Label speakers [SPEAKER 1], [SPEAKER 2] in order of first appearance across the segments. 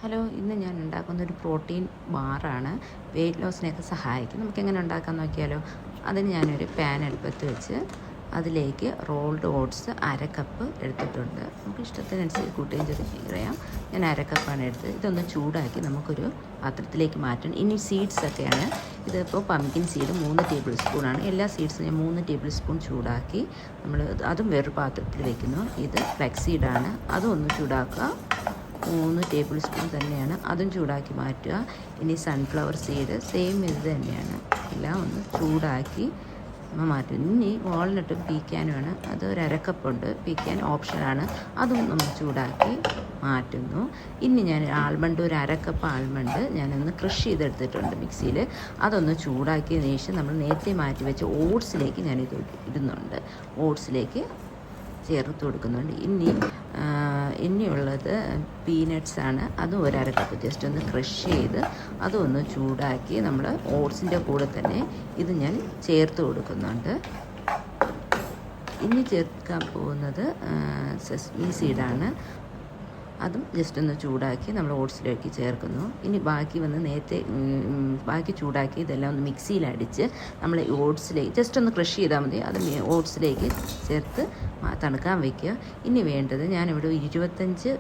[SPEAKER 1] Hello, ഇന്ന് ഞാൻ ഉണ്ടാക്കുന്നൊരു protein ബാറാണ്. Wait ലോസിനെയൊക്കെ സഹായിക്കും. നമുക്കെങ്ങനെ ഉണ്ടാക്കാൻ നോക്കിയാലോ. അതിന് ഞാനൊരു പാൻ അടുപ്പത്ത് വെച്ച് അതിലേക്ക് റോൾഡ് ഓട്സ് 1/2 കപ്പ് എടുത്തിട്ടുണ്ട്. നമുക്ക് ഇഷ്ടത്തിനനുസരിച്ച് കൂട്ടുകയും ചെയ്യാം. ഞാൻ 1/2 കപ്പാണ് എടുത്തത്. ഇതൊന്ന് ചൂടാക്കി നമുക്കൊരു പാത്രത്തിലേക്ക് മാറ്റണം. ഇനി സീഡ്സൊക്കെയാണ്. ഇതിപ്പോൾ പംകിൻ സീഡ് 3 ടേബിൾ സ്പൂണാണ്. എല്ലാ സീഡ്സും ഞാൻ 3 ടേബിൾ സ്പൂൺ ചൂടാക്കി അതും വേറൊരു പാത്രത്തിൽ വയ്ക്കുന്നു. ഇത് ഫ്ലെക്സ് സീഡാണ്. അതും ഒന്ന് ചൂടാക്കുക. 3 ടേബിൾ സ്പൂൺ തന്നെയാണ്. അതും ചൂടാക്കി മാറ്റുക. ഇനി സൺഫ്ലവർ സീഡ് സെയിം ഇത് തന്നെയാണ്. എല്ലാം ഒന്ന് ചൂടാക്കി മാറ്റും. ഇനി വാൾനട്ടും പീക്കാനുമാണ്. അത് 1/2 കപ്പുണ്ട്. പീക്കാൻ ഓപ്ഷനാണ്. അതും നമ്മൾ ചൂടാക്കി മാറ്റുന്നു. ഇനി ഞാൻ ആൽമണ്ട്, ഒരു 1/2 കപ്പ് ആൽമണ്ട് ഞാനൊന്ന് ക്രഷ് ചെയ്തെടുത്തിട്ടുണ്ട് മിക്സിയിൽ. അതൊന്ന് ചൂടാക്കിയതിന് ശേഷം നമ്മൾ നേരത്തെ മാറ്റി വെച്ച ഓട്സിലേക്ക് ഞാനിത് ഇടുന്നുണ്ട്. ഓട്സിലേക്ക് ചേർത്ത് കൊടുക്കുന്നുണ്ട്. ഇനിയുള്ളത് പീനട്ട്സാണ്. അതും ഒരു 1/2 കപ്പ് ജസ്റ്റ് ഒന്ന് ക്രഷ് ചെയ്ത് അതും ഒന്ന് ചൂടാക്കി നമ്മൾ ഓട്സിൻ്റെ കൂടെ തന്നെ ഇത് ഞാൻ ചേർത്ത് കൊടുക്കുന്നുണ്ട്. ഇനി ചേർക്കാൻ പോകുന്നത് സെസ്മി സീഡാണ്. അതും ജസ്റ്റ് ഒന്ന് ചൂടാക്കി നമ്മൾ ഓട്സിലേക്ക് ചേർക്കുന്നു. ഇനി ബാക്കി ചൂടാക്കി ഇതെല്ലാം ഒന്ന് മിക്സിയിലടിച്ച് നമ്മൾ ഓട്സിലേക്ക് ജസ്റ്റ് ഒന്ന് ക്രഷ് ചെയ്താൽ മതി. അത് ഓട്സിലേക്ക് ചേർത്ത് തണുക്കാൻ വയ്ക്കുക. ഇനി വേണ്ടത് ഞാനിവിടെ 25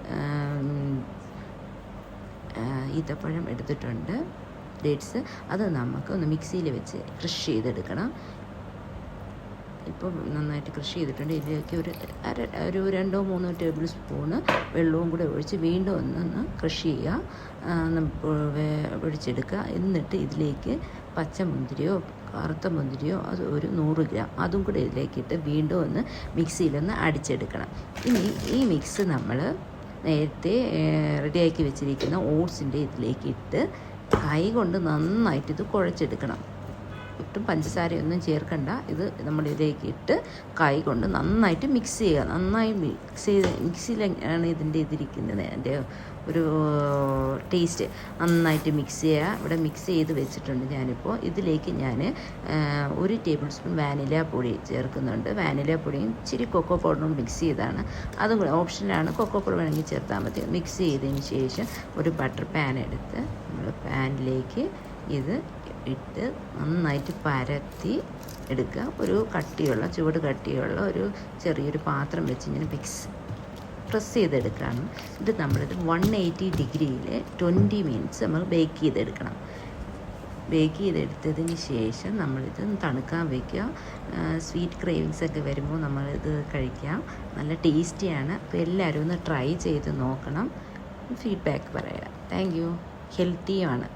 [SPEAKER 1] ഈത്തപ്പഴം എടുത്തിട്ടുണ്ട്, ഡേറ്റ്സ്. അത് നമുക്ക് ഒന്ന് മിക്സിയിൽ വെച്ച് ക്രഷ് ചെയ്തെടുക്കണം. ഇപ്പോൾ നന്നായിട്ട് കൃഷി ചെയ്തിട്ടുണ്ട്. ഇതിലേക്ക് ഒരു 2-3 ടേബിൾ സ്പൂണ് വെള്ളവും കൂടെ ഒഴിച്ച് വീണ്ടും ഒന്ന് കൃഷി ചെയ്യുക, ഒഴിച്ചെടുക്കുക. എന്നിട്ട് ഇതിലേക്ക് പച്ചമുന്തിരിയോ കറുത്ത മുന്തിരിയോ അത് ഒരു 100 ഗ്രാം അതും കൂടെ ഇതിലേക്കിട്ട് വീണ്ടും ഒന്ന് മിക്സിയിലൊന്ന് അടിച്ചെടുക്കണം. ഇനി ഈ മിക്സ് നമ്മൾ നേരത്തെ റെഡിയാക്കി വെച്ചിരിക്കുന്ന ഓട്സിൻ്റെ ഇതിലേക്ക് ഇട്ട് കൈ കൊണ്ട് നന്നായിട്ട് ഇത് കുഴച്ചെടുക്കണം. ഒട്ടും പഞ്ചസാരയൊന്നും ചേർക്കണ്ട. ഇത് നമ്മുടെ ഇതിലേക്ക് ഇട്ട് കൈ കൊണ്ട് നന്നായിട്ട് മിക്സ് ചെയ്യുക. നന്നായി മിക്സിയിലാണ് ഇതിരിക്കുന്നത്. അതിൻ്റെ ഒരു ടേസ്റ്റ് നന്നായിട്ട് മിക്സ് ചെയ്യുക. ഇവിടെ മിക്സ് ചെയ്ത് വെച്ചിട്ടുണ്ട് ഞാനിപ്പോൾ. ഇതിലേക്ക് ഞാൻ 1 ടേബിൾ സ്പൂൺ വാനില പൊടി ചേർക്കുന്നുണ്ട്. വാനില പൊടിയും ഇച്ചിരി കൊക്കോ പൗഡറും മിക്സ് ചെയ്താണ്. അതും കൂടെ ഓപ്ഷനിലാണ്. കൊക്കോ പൗഡർ വേണമെങ്കിൽ ചേർത്താൽ മതി. മിക്സ് ചെയ്തതിന് ശേഷം ഒരു ബട്ടർ പാൻ എടുത്ത് നമ്മൾ പാനിലേക്ക് ഇത് ഇട്ട് നന്നായിട്ട് പരത്തി എടുക്കുക. ഒരു ചുവട് കട്ടിയുള്ള ഒരു ചെറിയൊരു പാത്രം വെച്ച് ഇങ്ങനെ പ്രസ് ചെയ്തെടുക്കുകയാണ്. ഇത് നമ്മളിത് 180 ഡിഗ്രിയിൽ 20 മിനിറ്റ്സ് നമ്മൾ ബേക്ക് ചെയ്തെടുക്കണം. ബേക്ക് ചെയ്തെടുത്തതിന് ശേഷം നമ്മളിത് തണുക്കാൻ വയ്ക്കുക. സ്വീറ്റ് ക്രേവിങ്സ് ഒക്കെ വരുമ്പോൾ നമ്മളിത് കഴിക്കാം. നല്ല ടേസ്റ്റിയാണ്. അപ്പോൾ എല്ലാവരും ഒന്ന് ട്രൈ ചെയ്ത് നോക്കണം. ഫീഡ്ബാക്ക് പറയാം. Thank you. ഹെൽത്തിയുമാണ്.